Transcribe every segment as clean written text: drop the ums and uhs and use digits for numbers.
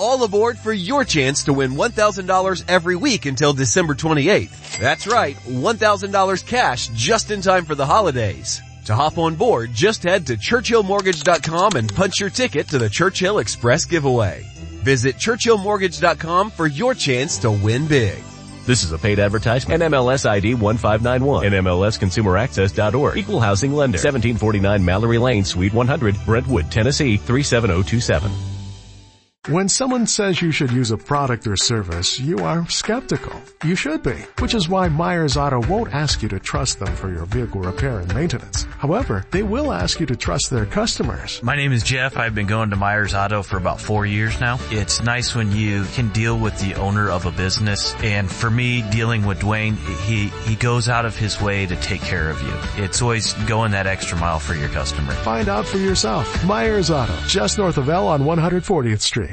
all aboard for your chance to win $1,000 every week until December 28th. That's right, $1,000 cash just in time for the holidays. To hop on board, just head to ChurchillMortgage.com and punch your ticket to the Churchill Express giveaway. Visit ChurchillMortgage.com for your chance to win big. This is a paid advertisement. NMLS ID 1591. NMLSConsumerAccess.org. Equal housing lender. 1749 Mallory Lane, Suite 100, Brentwood, Tennessee 37027. When someone says you should use a product or service, you are skeptical. You should be, which is why Myers Auto won't ask you to trust them for your vehicle repair and maintenance. However, they will ask you to trust their customers. My name is Jeff. I've been going to Myers Auto for about 4 years now. It's nice when you can deal with the owner of a business. And for me, dealing with Dwayne, he goes out of his way to take care of you. It's always going that extra mile for your customer. Find out for yourself. Myers Auto, just north of L on 140th Street.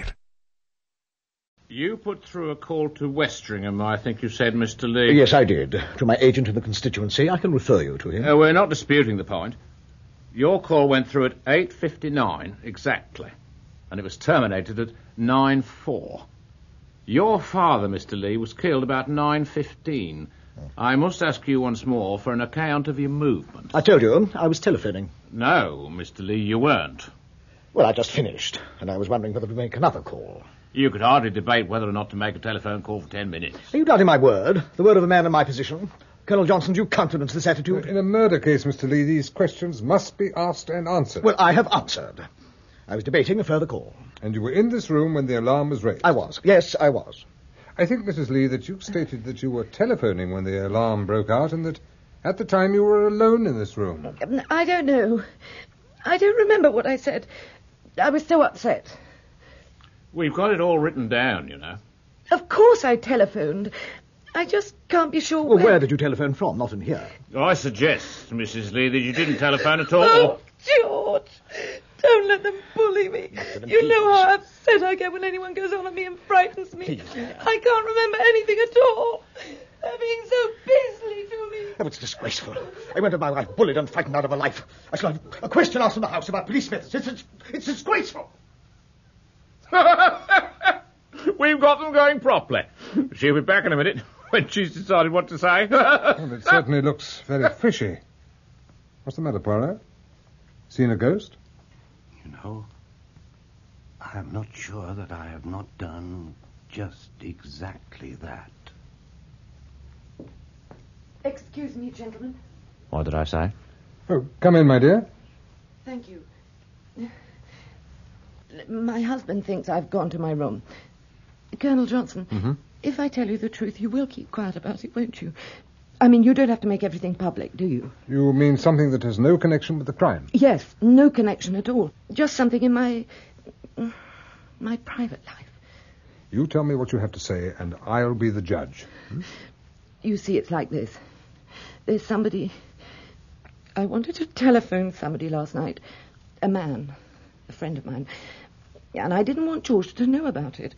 You put through a call to Westringham, I think you said, Mr. Lee. Yes, I did. To my agent in the constituency. I can refer you to him. We're not disputing the point. Your call went through at 8:59 exactly, and it was terminated at 9:04. Your father, Mr. Lee, was killed about 9:15. I must ask you once more for an account of your movement. I told you, I was telephoning. No, Mr. Lee, you weren't. Well, I just finished, and I was wondering whether to make another call. You could hardly debate whether or not to make a telephone call for 10 minutes. Are you doubting my word? The word of a man in my position? Colonel Johnson, do you countenance this attitude? In a murder case, Mr. Lee, these questions must be asked and answered. Well, I have answered. I was debating a further call. And you were in this room when the alarm was raised? I was. Yes, I was. I think, Mrs. Lee, that you stated that you were telephoning when the alarm broke out and that at the time you were alone in this room. I don't know. I don't remember what I said. I was so upset. We've got it all written down, you know. Of course I telephoned. I just can't be sure Well, where did you telephone from? Not in here. I suggest, Mrs. Lee, that you didn't telephone at all. Oh, George! Don't let them bully me. You know how upset I get when anyone goes on at me and frightens me. Please. I can't remember anything at all. They're being so beastly to me. Oh, it's disgraceful. I went to my wife bullied and frightened out of her life. I shall have a question asked in the house about police methods. It's disgraceful. We've got them going properly. She'll be back in a minute when she's decided what to say. Well, it certainly looks very fishy. What's the matter, Poirot? Seen a ghost? You know, I'm not sure that I have not done just exactly that. Excuse me, gentlemen. What did I say? Oh, come in, my dear. Thank you. My husband thinks I've gone to my room. Colonel Johnson, if I tell you the truth, you will keep quiet about it, won't you? I mean, you don't have to make everything public, do you? You mean something that has no connection with the crime? Yes, no connection at all. Just something in my private life. You tell me what you have to say, and I'll be the judge. You see, it's like this. There's somebody... I wanted to telephone somebody last night. A man. A friend of mine. And I didn't want George to know about it.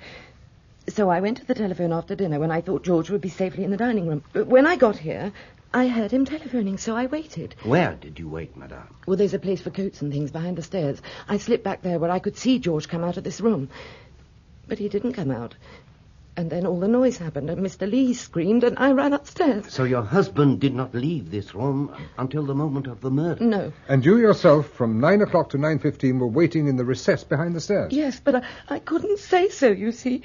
So I went to the telephone after dinner when I thought George would be safely in the dining room. But when I got here, I heard him telephoning, so I waited. Where did you wait, madame? Well, there's a place for coats and things behind the stairs. I slipped back there where I could see George come out of this room. But he didn't come out. And then all the noise happened, and Mr. Lee screamed, and I ran upstairs. So your husband did not leave this room until the moment of the murder? No. And you yourself, from 9 o'clock to 9:15, were waiting in the recess behind the stairs? Yes, but I couldn't say so, you see.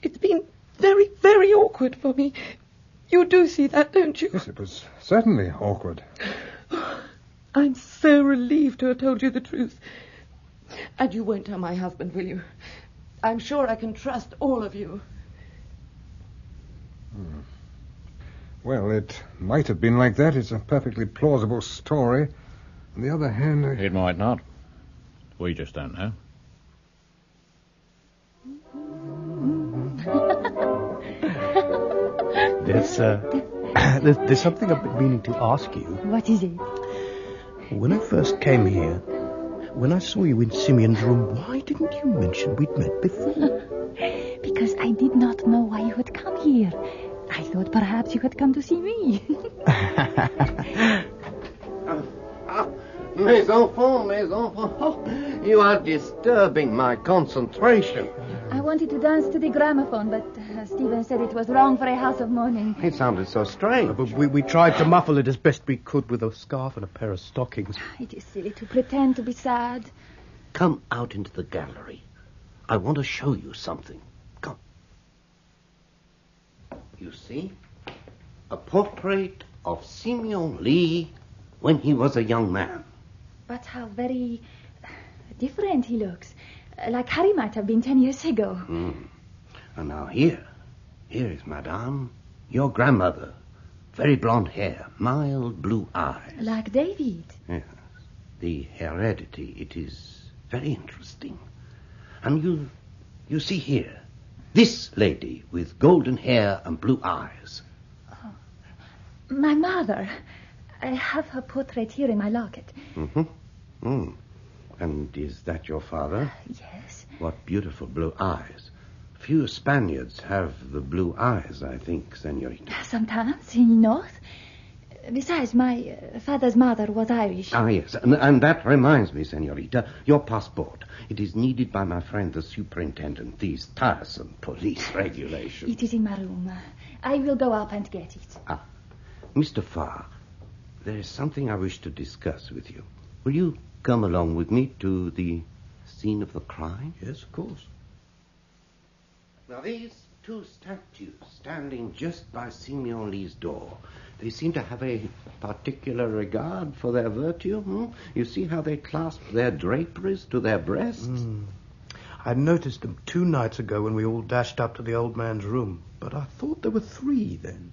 It's been very, very awkward for me. You do see that, don't you? Yes, it was certainly awkward. I'm so relieved to have told you the truth. And you won't tell my husband, will you? I'm sure I can trust all of you. Well, it might have been like that. It's a perfectly plausible story. On the other hand... It might not. We just don't know. There's something I've been meaning to ask you. What is it? When I first came here, when I saw you in Simeon's room, why didn't you mention we'd met before? Because I did not know why you had come here. I thought perhaps you had come to see me. Mes enfants, oh, you are disturbing my concentration. I wanted to dance to the gramophone, but Stephen said it was wrong for a house of mourning. It sounded so strange. But we tried to muffle it as best we could with a scarf and a pair of stockings. It is silly to pretend to be sad. Come out into the gallery. I want to show you something. Come. You see? A portrait of Simeon Lee when he was a young man. But how very different he looks. Like Harry might have been 10 years ago. And now here is Madame, your grandmother. Very blonde hair, mild blue eyes. Like David. Yes. The heredity, it is very interesting. And you see here, this lady with golden hair and blue eyes. Oh. My mother. I have her portrait here in my locket. And is that your father? Yes. What beautiful blue eyes. Few Spaniards have the blue eyes, I think, senorita. Sometimes in the north. Besides, my father's mother was Irish. Ah, yes. And that reminds me, senorita, your passport. It is needed by my friend, the superintendent. These tiresome police regulations. It is in my room. I will go up and get it. Ah. Mr. Farr, there is something I wish to discuss with you. Will you come along with me to the scene of the crime? Yes, of course. Now, these two statues standing just by Simeon Lee's door, they seem to have a particular regard for their virtue. You see how they clasp their draperies to their breasts? I noticed them 2 nights ago when we all dashed up to the old man's room, but I thought there were 3 then.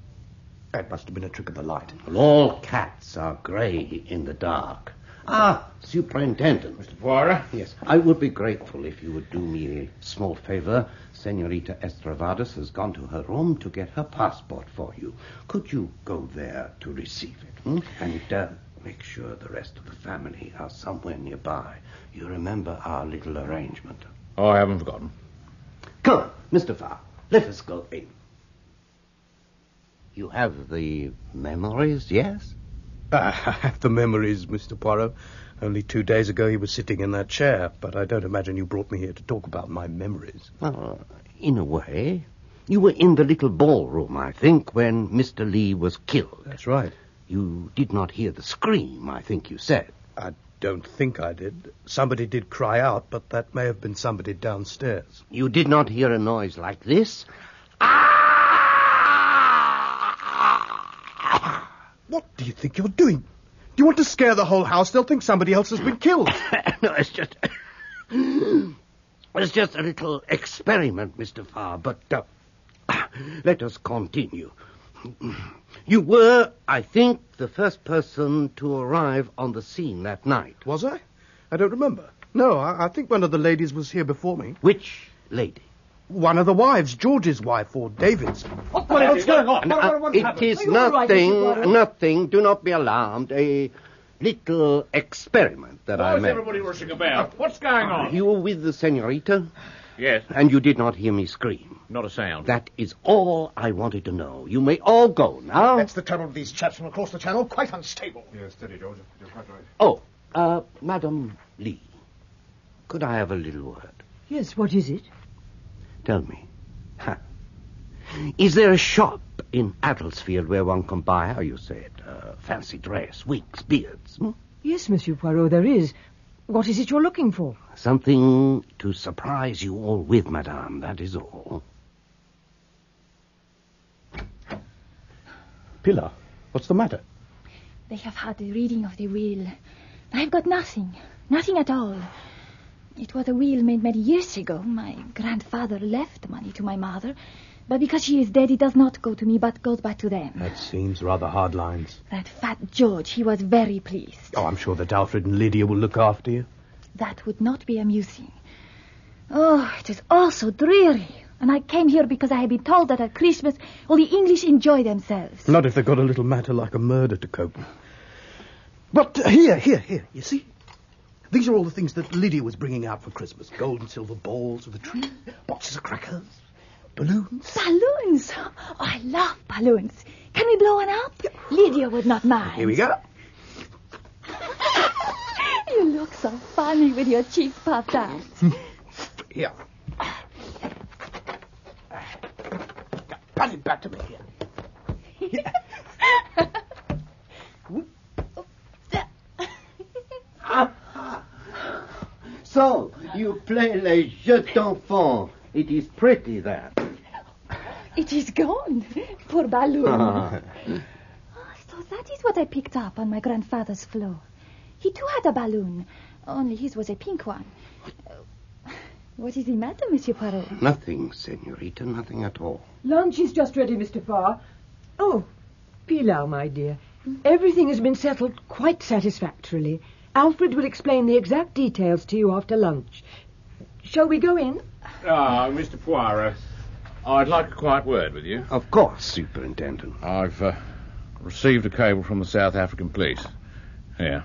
That must have been a trick of the light. Well, all cats are grey in the dark. Ah, Superintendent. Mr. Poirot? Yes, I would be grateful if you would do me a small favor. Senorita Estravades has gone to her room to get her passport for you. Could you go there to receive it? And make sure the rest of the family are somewhere nearby. You remember our little arrangement. Oh, I haven't forgotten. Come, Mr. Farr, let us go in. You have the memories, yes? I have the memories, Mr. Poirot. Only 2 days ago he was sitting in that chair, but I don't imagine you brought me here to talk about my memories. Well, in a way. You were in the little ballroom, I think, when Mr. Lee was killed. That's right. You did not hear the scream, I think you said. I don't think I did. Somebody did cry out, but that may have been somebody downstairs. You did not hear a noise like this? What do you think you're doing? Do you want to scare the whole house? They'll think somebody else has been killed. No, it's just a little experiment, Mr. Farr, but let us continue. You were, I think, the first person to arrive on the scene that night. Was I? I don't remember. No, I think one of the ladies was here before me. Which lady? One of the wives, George's wife, or David's. What's going on? It is nothing. Do not be alarmed. A little experiment that I made. What is everybody rushing about? What's going on? You were with the senorita? Yes. And you did not hear me scream? Not a sound. That is all I wanted to know. You may all go now. That's the trouble with these chaps from across the channel. Quite unstable. Yes, steady, George. You're quite right. Oh, Madam Lee, could I have a little word? Yes, what is it? Tell me, is there a shop in Adelsfield where one can buy, how you say it, fancy dress, wigs, beards? Yes, Monsieur Poirot, there is. What is it you're looking for? Something to surprise you all with, madame, that is all. Pilar, what's the matter? They have had the reading of the will. I've got nothing. Nothing at all. It was a will made many years ago. My grandfather left the money to my mother, but because she is dead, it does not go to me, but goes back to them. That seems rather hard lines. That fat George, he was very pleased. Oh, I'm sure that Alfred and Lydia will look after you. That would not be amusing. Oh, it is all so dreary. And I came here because I had been told that at Christmas all the English enjoy themselves. Not if they've got a little matter like a murder to cope with. But here, you see? These are all the things that Lydia was bringing out for Christmas. Gold and silver balls with a tree, boxes of crackers, balloons. Balloons? Oh, I love balloons. Can we blow one up? Yeah. Lydia would not mind. Here we go. You look so funny with your cheeks puffed out. Yeah. pass it back to me here. So, you play les jeux d'enfants. It is pretty, that. It is gone. Poor balloon. So that is what I picked up on my grandfather's floor. He too had a balloon, only his was a pink one. What is the matter, Monsieur Poirot? Nothing, senorita, nothing at all. Lunch is just ready, Mr. Farr. Oh, Pilar, my dear. Everything has been settled quite satisfactorily. Alfred will explain the exact details to you after lunch. Shall we go in? Mr. Poirot, I'd like a quiet word with you. Of course, Superintendent. I've received a cable from the South African police. Here.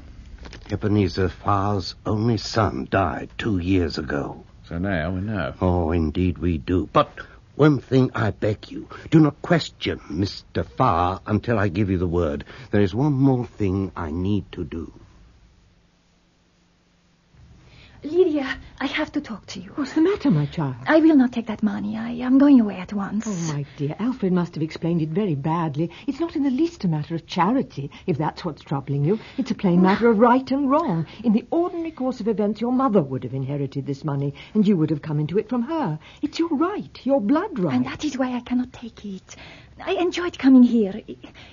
Ebenezer Farr's only son died 2 years ago. So now we know. Oh, indeed we do. But one thing I beg you. Do not question Mr. Farr until I give you the word. There is one more thing I need to do. Lydia, I have to talk to you. What's the matter, my child? I will not take that money. I am going away at once. Oh, my dear, Alfred must have explained it very badly. It's not in the least a matter of charity, if that's what's troubling you. It's a plain matter of right and wrong. In the ordinary course of events, your mother would have inherited this money, and you would have come into it from her. It's your right, your blood right. And that is why I cannot take it. I enjoyed coming here.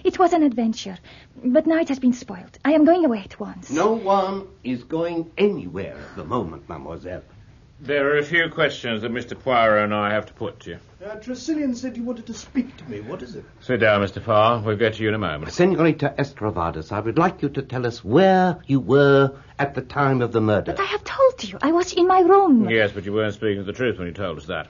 It was an adventure. But now it has been spoiled. I am going away at once. No one is going anywhere at the moment, mademoiselle. There are a few questions that Mr. Poirot and I have to put to you. Tresillian said you wanted to speak to me. What is it? Sit down, Mr. Farr. We'll get to you in a moment. Senorita Estravades, I would like you to tell us where you were at the time of the murder. But I have told you. I was in my room. Yes, but you weren't speaking the truth when you told us that.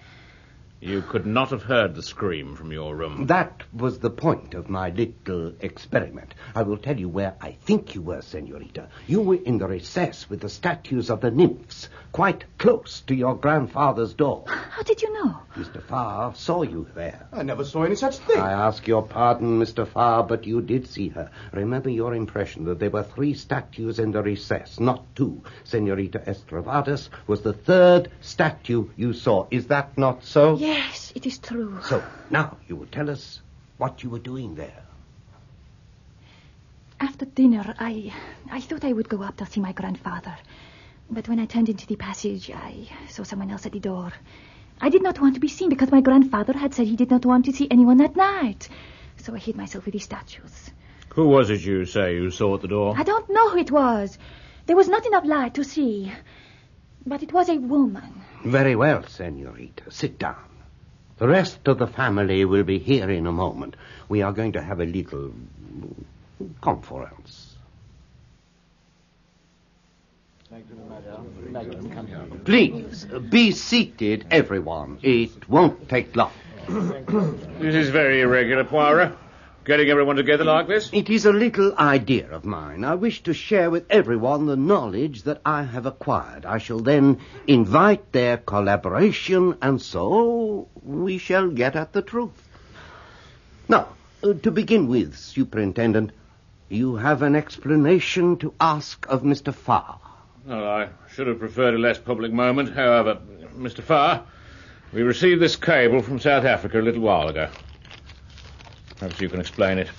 You could not have heard the scream from your room. That was the point of my little experiment. I will tell you where I think you were, senorita. You were in the recess with the statues of the nymphs, quite close to your grandfather's door. How did you know? Mr. Farr saw you there. I never saw any such thing. I ask your pardon, Mr. Farr, but you did see her. Remember your impression that there were 3 statues in the recess, not 2. Senorita Estravades was the 3rd statue you saw. Is that not so? Yes, it is true. So, now you will tell us what you were doing there. After dinner, I thought I would go up to see my grandfather. But when I turned into the passage, I saw someone else at the door. I did not want to be seen because my grandfather had said he did not want to see anyone that night. So I hid myself with the statues. Who was it you say you saw at the door? I don't know who it was. There was not enough light to see. But it was a woman. Very well, senorita. Sit down. The rest of the family will be here in a moment. We are going to have a little conference. Please, be seated, everyone. It won't take long. This is very irregular, Poirot. Getting everyone together like this? It is a little idea of mine. I wish to share with everyone the knowledge that I have acquired. I shall then invite their collaboration, and so we shall get at the truth. Now, to begin with, Superintendent, you have an explanation to ask of Mr. Farr. Well, I should have preferred a less public moment. However, Mr. Farr, we received this cable from South Africa a little while ago. Perhaps you can explain it.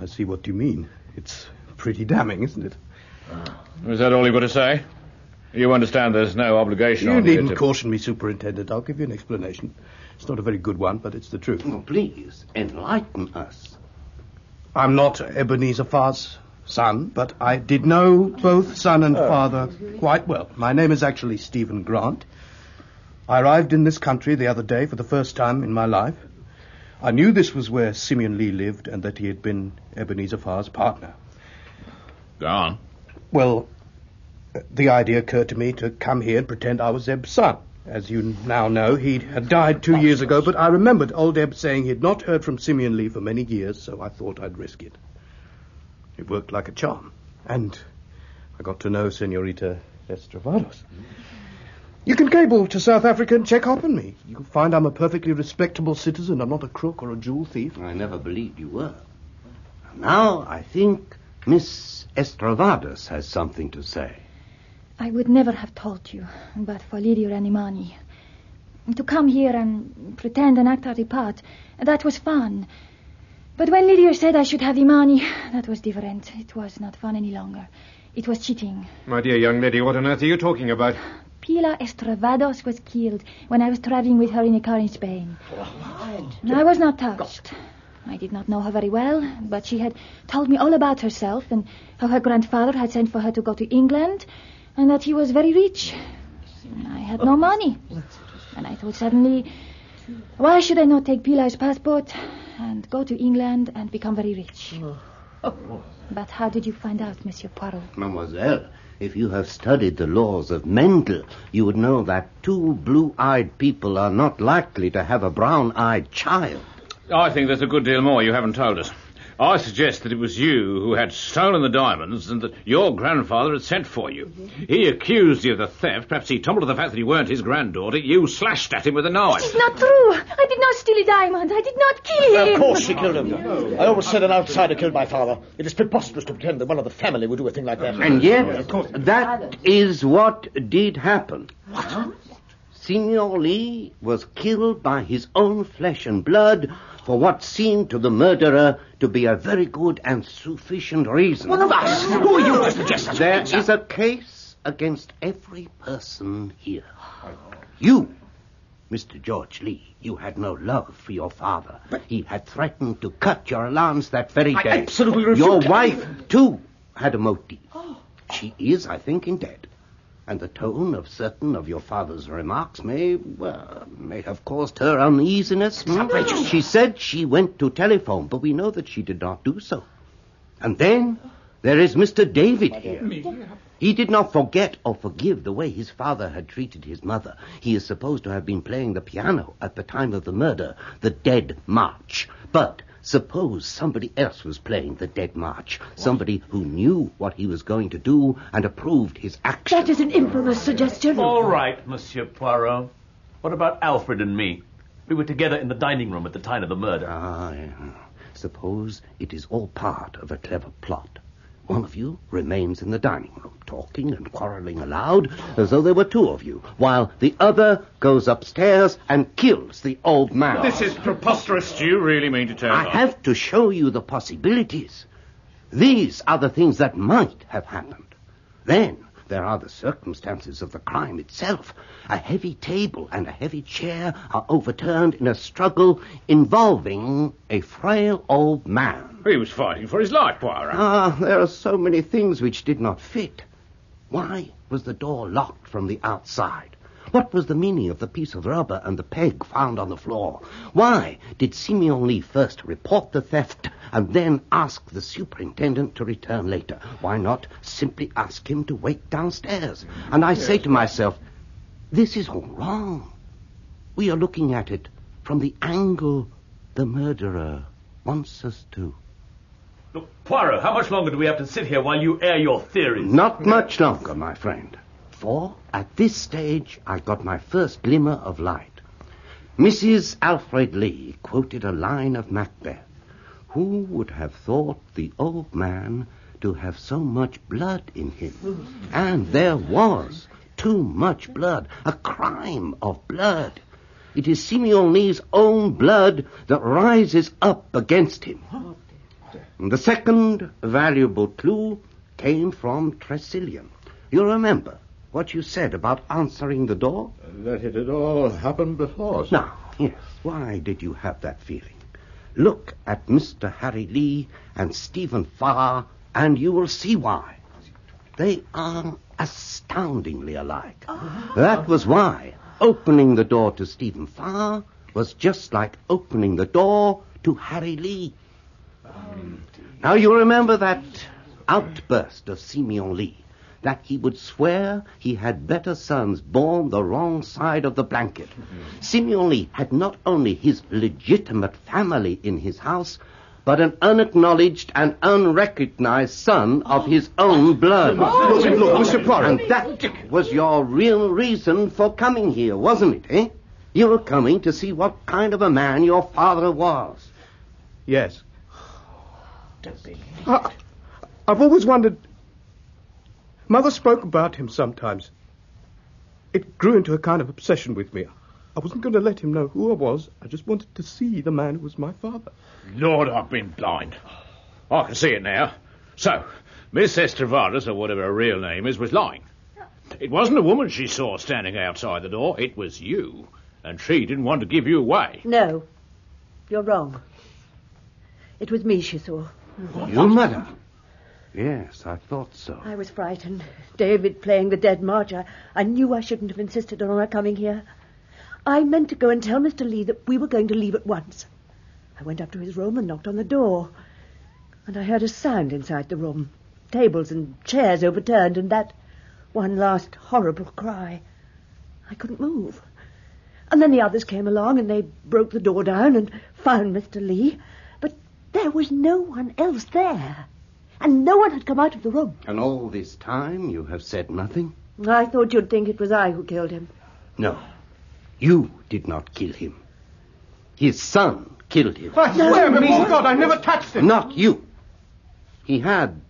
I see what you mean. It's pretty damning, isn't it? Is that all you've got to say? You understand there's no obligation on you you needn't to... caution me, Superintendent. I'll give you an explanation. It's not a very good one, but it's the truth. Oh, please, enlighten us. I'm not Ebenezer Farr's son, but I did know both son and father quite well. My name is actually Stephen Grant. I arrived in this country the other day for the first time in my life. I knew this was where Simeon Lee lived and that he had been Ebenezer Farr's partner. Go on. Well, the idea occurred to me to come here and pretend I was Eb's son. As you now know, he had died 2 years ago, but I remembered old Eb saying he had not heard from Simeon Lee for many years, so I thought I'd risk it. It worked like a charm, and I got to know Senorita Estravades. You can cable to South Africa and check up on me. You'll find I'm a perfectly respectable citizen. I'm not a crook or a jewel thief. I never believed you were. Now I think Miss Estravades has something to say. I would never have told you, but for Lydia Ranimani. to come here and pretend and act out a part. That was fun. But when Lydia said I should have the money, that was different. It was not fun any longer. It was cheating. My dear young lady, what on earth are you talking about? Pilar Estravados was killed when I was traveling with her in a car in Spain. I was not touched. I did not know her very well, but she had told me all about herself and how her grandfather had sent for her to go to England and that he was very rich. I had no money. And I thought suddenly, why should I not take Pilar's passport and go to England and become very rich? But how did you find out, Monsieur Poirot? Mademoiselle, if you have studied the laws of Mendel, you would know that two blue-eyed people are not likely to have a brown-eyed child. I think there's a good deal more you haven't told us. I suggest that it was you who had stolen the diamonds and that your grandfather had sent for you. He accused you of the theft. Perhaps he tumbled to the fact that you weren't his granddaughter. You slashed at him with a knife. It's not true. I did not steal a diamond. I did not kill him. Of course she killed him. I always said an outsider killed my father. It is preposterous to pretend that one of the family would do a thing like that. And yet, that is what did happen. What? Signor Lee was killed by his own flesh and blood for what seemed to the murderer to be a very good and sufficient reason. One of us? Who are you to suggest such a There thing, is sir? a case against every person here. You, Mr. George Lee, you had no love for your father. But he had threatened to cut your allowance that very day. I absolutely refute. Your wife, too, had a motive. She is, I think, in debt. And the tone of certain of your father's remarks may have caused her uneasiness. She said she went to telephone, but we know that she did not do so. And then there is Mr. David here. He did not forget or forgive the way his father had treated his mother. He is supposed to have been playing the piano at the time of the murder, the Dead March. But suppose somebody else was playing the Dead March, somebody who knew what he was going to do and approved his action. That is an infamous suggestion. All right, Monsieur Poirot. What about Alfred and me? We were together in the dining room at the time of the murder. Yeah. Suppose it is all part of a clever plot. One of you remains in the dining room, talking and quarreling aloud, as though there were two of you, while the other goes upstairs and kills the old man. This is preposterous. Do you really mean to tell me? I have to show you the possibilities. These are the things that might have happened. Then there are the circumstances of the crime itself. A heavy table and a heavy chair are overturned in a struggle involving a frail old man. He was fighting for his life, Poirot. There are so many things which did not fit. Why was the door locked from the outside? What was the meaning of the piece of rubber and the peg found on the floor? Why did Simeon Lee first report the theft and then ask the superintendent to return later? Why not simply ask him to wait downstairs? And I say to myself, this is all wrong. We are looking at it from the angle the murderer wants us to. Look, Poirot, how much longer do we have to sit here while you air your theories? Not much longer, my friend. For at this stage I got my first glimmer of light. Mrs. Alfred Lee quoted a line of Macbeth. Who would have thought the old man to have so much blood in him? And there was too much blood, a crime of blood. It is Simeon Lee's own blood that rises up against him. And the second valuable clue came from Tresillian. You remember what you said about answering the door? That it had all happened before, sir. Now, yes, why did you have that feeling? Look at Mr. Harry Lee and Stephen Farr, and you will see why. They are astoundingly alike. That was why opening the door to Stephen Farr was just like opening the door to Harry Lee. Now, you remember that outburst of Simeon Lee, that he would swear he had better sons born the wrong side of the blanket. Simeon Lee had not only his legitimate family in his house, but an unacknowledged and unrecognized son of his own blood. Look, Mr. Poirot. And that was your real reason for coming here, wasn't it, eh? You were coming to see what kind of a man your father was. Yes. I've always wondered. Mother spoke about him sometimes. It grew into a kind of obsession with me. I wasn't going to let him know who I was. I just wanted to see the man who was my father. Lord, I've been blind. I can see it now. So, Miss Estravadas, or whatever her real name is, was lying. It wasn't a woman she saw standing outside the door. It was you. And she didn't want to give you away. No. You're wrong. It was me she saw. You, madam? Yes, I thought so. I was frightened. David playing the Dead March. I knew I shouldn't have insisted on her coming here. I meant to go and tell Mr. Lee that we were going to leave at once. I went up to his room and knocked on the door. And I heard a sound inside the room. Tables and chairs overturned, and that one last horrible cry. I couldn't move. And then the others came along, and they broke the door down and found Mr. Lee. But there was no one else there. And no one had come out of the room. And all this time you have said nothing? I thought you'd think it was I who killed him. No. You did not kill him. His son killed him. I swear before God, I never touched him. Not you. He had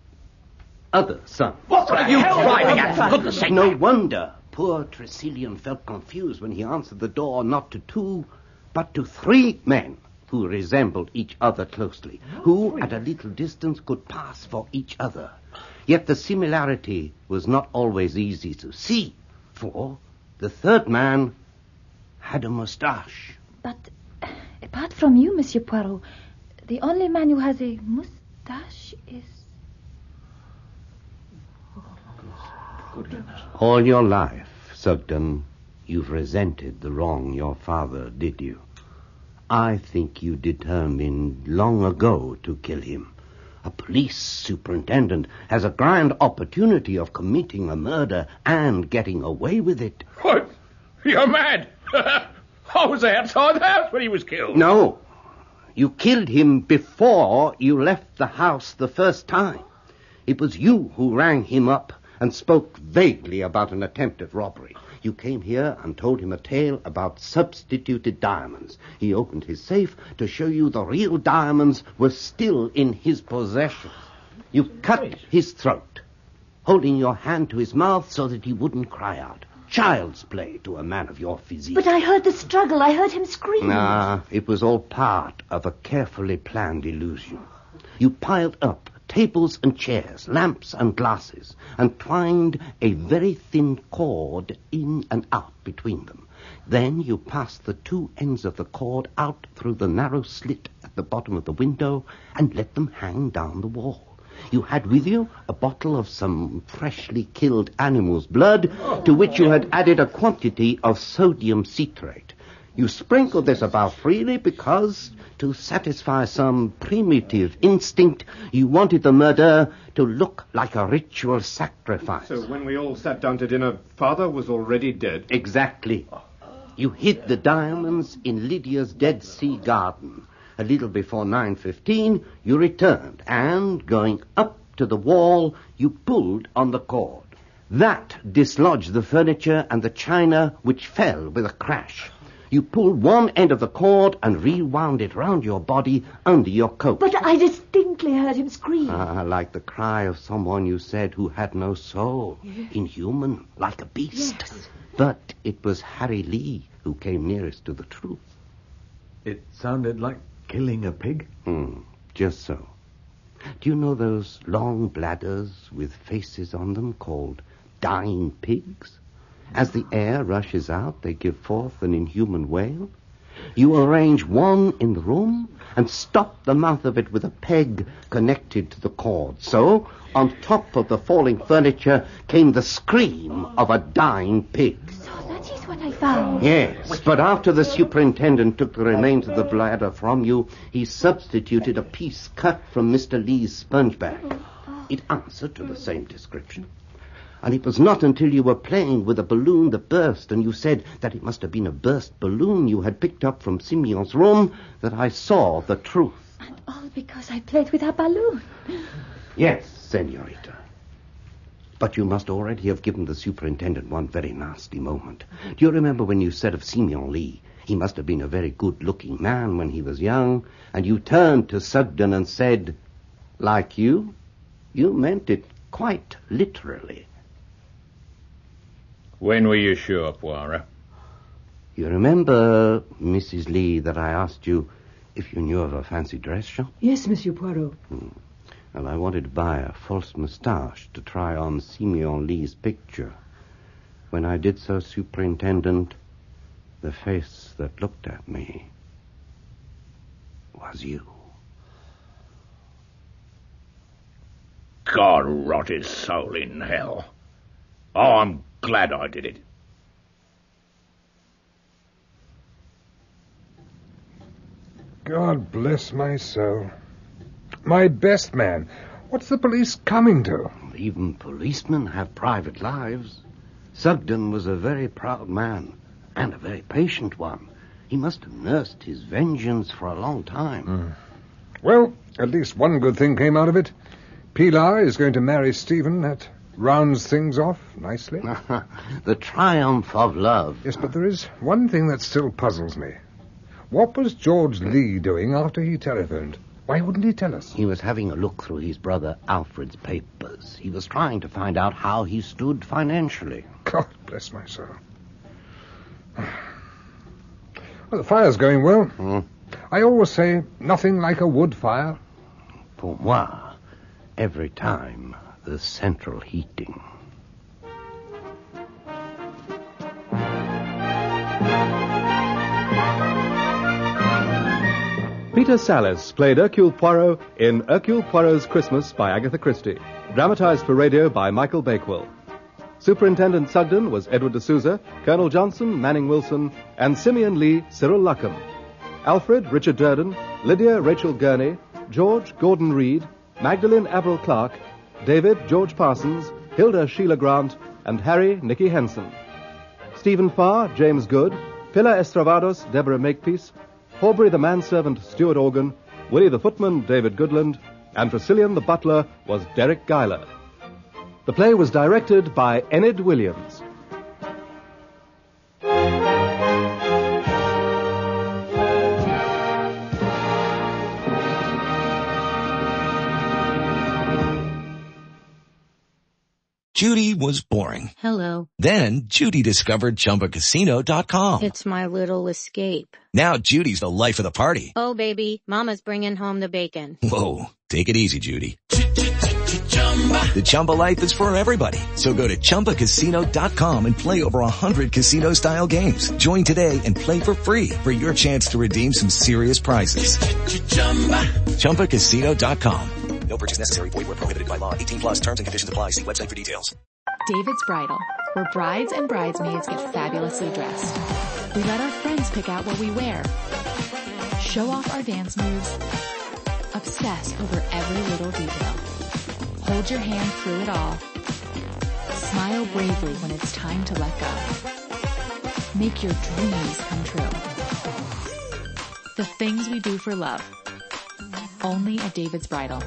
other sons. What are you driving at, for goodness sake? No wonder poor Tresillian felt confused when he answered the door not to 2, but to 3 men who resembled each other closely, who at a little distance could pass for each other. Yet the similarity was not always easy to see, for the third man had a moustache. But apart from you, Monsieur Poirot, the only man who has a moustache is... All your life, Sugden, you've resented the wrong your father did you. I think you determined long ago to kill him. A police superintendent has a grand opportunity of committing a murder and getting away with it. What? You're mad. I was outside the house when he was killed. No. You killed him before you left the house the first time. It was you who rang him up and spoke vaguely about an attempt at robbery. You came here and told him a tale about substituted diamonds. He opened his safe to show you the real diamonds were still in his possession. You cut his throat, holding your hand to his mouth so that he wouldn't cry out. Child's play to a man of your physique. But I heard the struggle. I heard him scream. Nah, it was all part of a carefully planned illusion. You piled up tables and chairs, lamps and glasses, and twined a very thin cord in and out between them. Then you passed the 2 ends of the cord out through the narrow slit at the bottom of the window and let them hang down the wall. You had with you a bottle of some freshly killed animal's blood, to which you had added a quantity of sodium citrate. You sprinkled this about freely because, to satisfy some primitive instinct, you wanted the murder to look like a ritual sacrifice. So when we all sat down to dinner, Father was already dead? Exactly. You hid the diamonds in Lydia's Dead Sea garden. A little before 9:15, you returned, and, going up to the wall, you pulled on the cord. That dislodged the furniture and the china, which fell with a crash. You pulled one end of the cord and rewound it round your body under your coat. But I distinctly heard him scream. Like the cry of someone you said who had no soul. Yes. Inhuman, like a beast. Yes. But it was Harry Lee who came nearest to the truth. It sounded like killing a pig? Just so. Do you know those long bladders with faces on them called dying pigs? As the air rushes out, they give forth an inhuman wail. You arrange one in the room and stop the mouth of it with a peg connected to the cord. So, on top of the falling furniture came the scream of a dying pig. So that is what I found. Yes, but after the superintendent took the remains of the bladder from you, he substituted a piece cut from Mr. Lee's sponge bag. It answered to the same description. And it was not until you were playing with a balloon that burst, and you said that it must have been a burst balloon you had picked up from Simeon's room, that I saw the truth. And all because I played with a balloon. Yes, senorita. But you must already have given the superintendent one very nasty moment. Do you remember when you said of Simeon Lee, he must have been a very good-looking man when he was young, and you turned to Sugden and said, like you meant it quite literally. When were you sure, Poirot? You remember, Mrs. Lee, that I asked you if you knew of a fancy dress shop? Yes, Monsieur Poirot. Well, I wanted to buy a false moustache to try on Simeon Lee's picture. When I did so, Superintendent, the face that looked at me was you. God rot his soul in hell. Oh, I'm glad I did it. God bless my soul. My best man. What's the police coming to? Even policemen have private lives. Sugden was a very proud man, and a very patient one. He must have nursed his vengeance for a long time. Well, at least one good thing came out of it. Pilar is going to marry Stephen. That rounds things off nicely. The triumph of love. Yes, but there is one thing that still puzzles me. What was George Lee doing after he telephoned? Why wouldn't he tell us? He was having a look through his brother Alfred's papers. He was trying to find out how he stood financially. God bless my soul. Well, the fire's going well. I always say nothing like a wood fire. Pour moi, every time the central heating. Peter Sallis played Hercule Poirot in Hercule Poirot's Christmas by Agatha Christie, dramatized for radio by Michael Bakewell. Superintendent Sugden was Edward D'Souza, Colonel Johnson, Manning Wilson, and Simeon Lee, Cyril Luckham. Alfred, Richard Durden, Lydia, Rachel Gurney, George, Gordon Reed, Magdalene, Avril Clark, David, George Parsons, Hilda, Sheila Grant, and Harry, Nicky Henson. Stephen Farr, James Good, Pilar Estravados, Deborah Makepeace, Horbury the manservant, Stuart Organ, Willie the footman, David Goodland, and Tressilian the butler was Derek Guyler. The play was directed by Enid Williams. Judy was boring. Hello. Then Judy discovered ChumbaCasino.com. It's my little escape. Now Judy's the life of the party. Oh, baby, mama's bringing home the bacon. Whoa, take it easy, Judy. The Chumba life is for everybody. So go to ChumbaCasino.com and play over 100 casino-style games. Join today and play for free for your chance to redeem some serious prizes. ChumbaCasino.com. No purchase necessary. Void where prohibited by law. 18 plus terms and conditions apply. See website for details. David's Bridal, where brides and bridesmaids get fabulously dressed. We let our friends pick out what we wear. Show off our dance moves. Obsess over every little detail. Hold your hand through it all. Smile bravely when it's time to let go. Make your dreams come true. The things we do for love. Only at David's Bridal.